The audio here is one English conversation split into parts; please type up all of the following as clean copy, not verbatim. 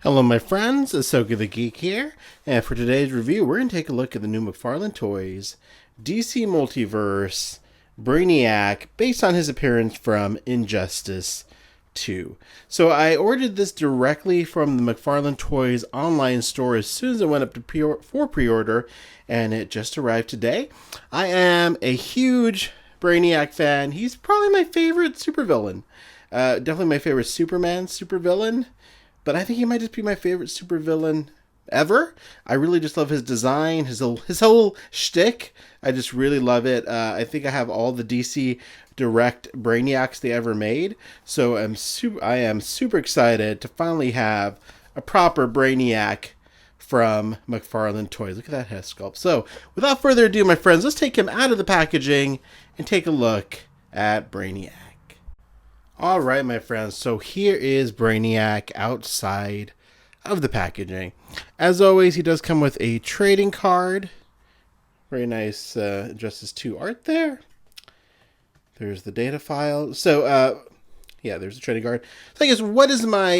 Hello my friends, Asoka the Geek here, and for today's review we're going to take a look at the new McFarlane Toys DC Multiverse Brainiac based on his appearance from Injustice 2. So I ordered this directly from the McFarlane Toys online store as soon as it went up to for pre-order, and it just arrived today. I am a huge Brainiac fan. He's probably my favorite supervillain. Definitely my favorite Superman supervillain. But I think he might just be my favorite supervillain ever. I really just love his design, his whole shtick. I just really love it. I think I have all the DC Direct Brainiacs they ever made. So I am super excited to finally have a proper Brainiac from McFarlane Toys. Look at that head sculpt. So without further ado, my friends, let's take him out of the packaging and take a look at Brainiac. Alright my friends, so here is Brainiac outside of the packaging. As always, he does come with a trading card. Very nice Injustice 2 art there. There's the data file. So, yeah, there's the trading card. So I guess, what is my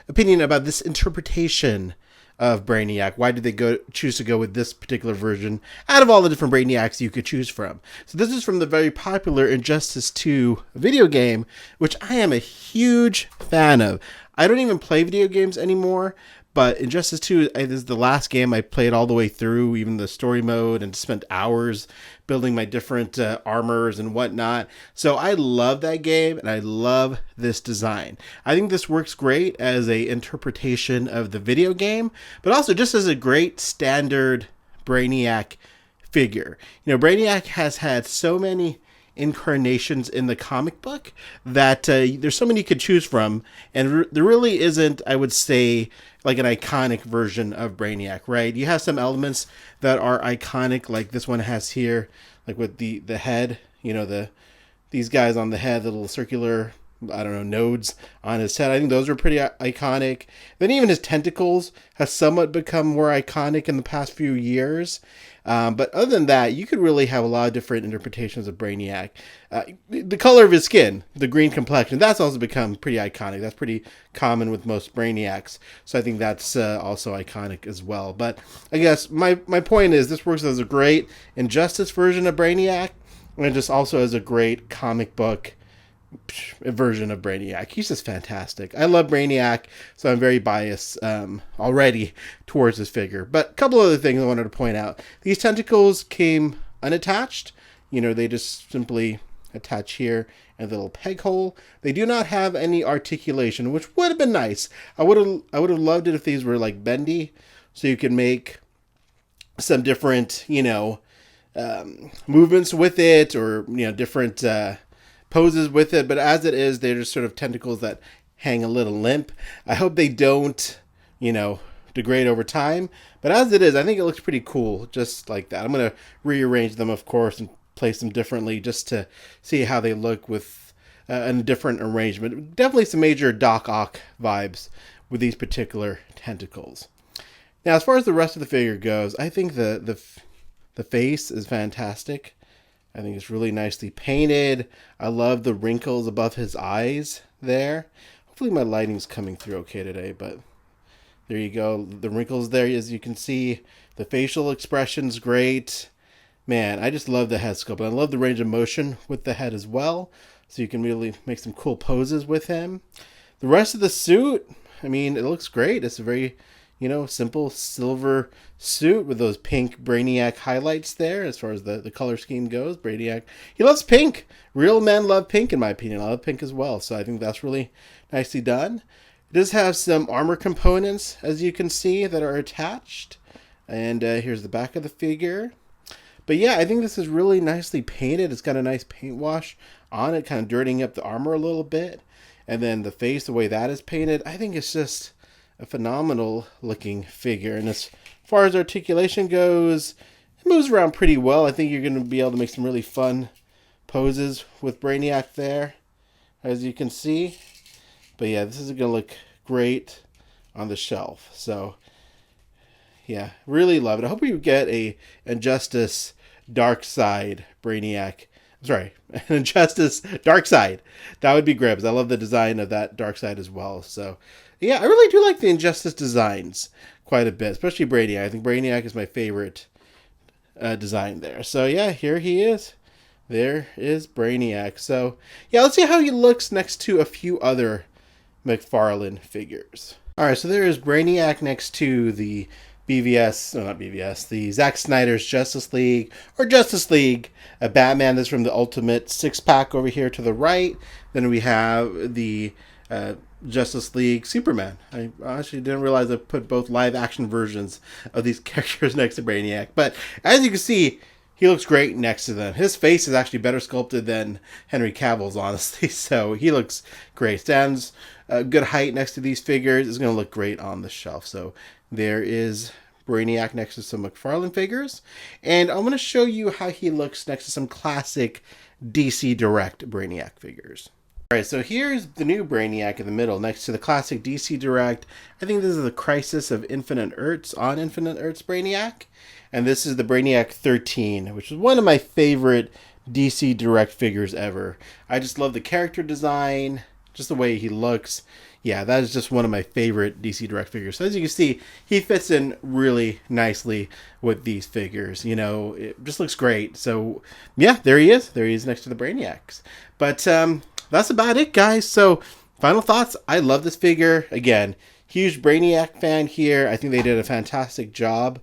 opinion about this interpretation of Brainiac? Why did they choose to go with this particular version out of all the different Brainiacs you could choose from? So this is from the very popular Injustice 2 video game, which I am a huge fan of. I don't even play video games anymore, but Injustice 2 is the last game I played all the way through, even the story mode, and spent hours building my different armors and whatnot. So I love that game, and I love this design. I think this works great as a interpretation of the video game, but also just as a great standard Brainiac figure. You know, Brainiac has had so many incarnations in the comic book that there's so many you could choose from, and there really isn't, I would say, like an iconic version of Brainiac, right? You have some elements that are iconic, like this one has here, like with the head, you know, these guys on the head, the little circular, I don't know, nodes on his head. I think those are pretty iconic. Then even his tentacles have somewhat become more iconic in the past few years. But other than that, you could really have a lot of different interpretations of Brainiac. The color of his skin, the green complexion, that's also become pretty iconic. That's pretty common with most Brainiacs. So I think that's also iconic as well. But I guess my point is this works as a great Injustice version of Brainiac, and just also as a great comic book version of Brainiac. He's just fantastic. I love Brainiac, so I'm very biased already towards this figure. But a couple other things I wanted to point out. These tentacles came unattached. You know, they just simply attach here and the little peg hole. They do not have any articulation, which would have been nice. I would have loved it if these were like bendy, so you could make some different, you know, movements with it, or, you know, different poses with it. But as it is, they're just sort of tentacles that hang a little limp. I hope they don't, you know, degrade over time. But as it is, I think it looks pretty cool just like that. I'm going to rearrange them, of course, and place them differently just to see how they look with a different arrangement. Definitely some major Doc Ock vibes with these particular tentacles. Now, as far as the rest of the figure goes, I think the face is fantastic. I think it's really nicely painted. I love the wrinkles above his eyes there. Hopefully my lighting's coming through okay today, but there you go. The wrinkles there, as you can see. The facial expression's great. Man, I just love the head sculpt. And I love the range of motion with the head as well. So you can really make some cool poses with him. The rest of the suit, I mean, it looks great. It's a very, you know, simple silver suit with those pink Brainiac highlights there as far as the color scheme goes. Brainiac, he loves pink. Real men love pink, in my opinion. I love pink as well, so I think that's really nicely done. It does have some armor components, as you can see, that are attached. And here's the back of the figure. But yeah, I think this is really nicely painted. It's got a nice paint wash on it, kind of dirtying up the armor a little bit. And then the face, the way that is painted, I think it's just a phenomenal looking figure. And as far as articulation goes, it moves around pretty well. I think you're going to be able to make some really fun poses with Brainiac there, as you can see. But yeah, this is going to look great on the shelf. So yeah, really love it. I hope we get a Injustice Dark Side Brainiac. I'm sorry, Injustice Dark Side. That would be great, because I love the design of that Dark Side as well. So, yeah, I really do like the Injustice designs quite a bit, especially Brainiac. I think Brainiac is my favorite design there. So, yeah, here he is. There is Brainiac. So, yeah, let's see how he looks next to a few other McFarlane figures. Alright, so there is Brainiac next to the the Zack Snyder's Justice League, or Justice League, a Batman that's from the Ultimate 6-pack over here to the right. Then we have the Justice League Superman. I actually didn't realize I put both live action versions of these characters next to Brainiac. But as you can see, he looks great next to them. His face is actually better sculpted than Henry Cavill's, honestly. So he looks great. Stands a good height next to these figures. It's going to look great on the shelf. So there is Brainiac next to some McFarlane figures. And I'm going to show you how he looks next to some classic DC Direct Brainiac figures. Alright, so here's the new Brainiac in the middle next to the classic DC Direct. I think this is the Crisis of Infinite Earths on Infinite Earths Brainiac. And this is the Brainiac 13, which is one of my favorite DC Direct figures ever. I just love the character design, just the way he looks. Yeah, that is just one of my favorite DC Direct figures. So as you can see, he fits in really nicely with these figures. You know, it just looks great. So yeah, there he is. There he is next to the Brainiacs. But that's about it, guys. So final thoughts. I love this figure. Again, huge Brainiac fan here. I think they did a fantastic job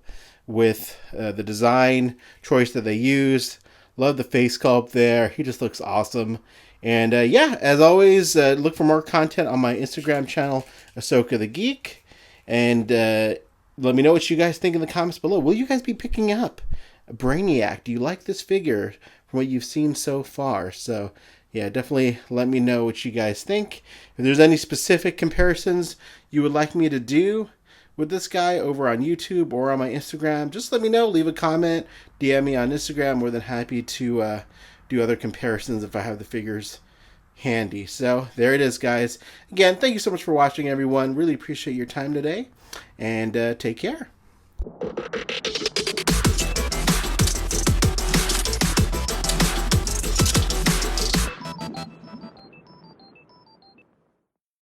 with the design choice that they used. Love the face sculpt there. He just looks awesome. And yeah, as always, look for more content on my Instagram channel, Asoka the Geek. And let me know what you guys think in the comments below. Will you guys be picking up Brainiac? Do you like this figure from what you've seen so far? So yeah, definitely let me know what you guys think. If there's any specific comparisons you would like me to do with this guy over on YouTube or on my Instagram, just let me know. Leave a comment, DM me on Instagram. More than happy to do other comparisons if I have the figures handy. So there it is, guys. Again, thank you so much for watching, everyone. Really appreciate your time today, and take care.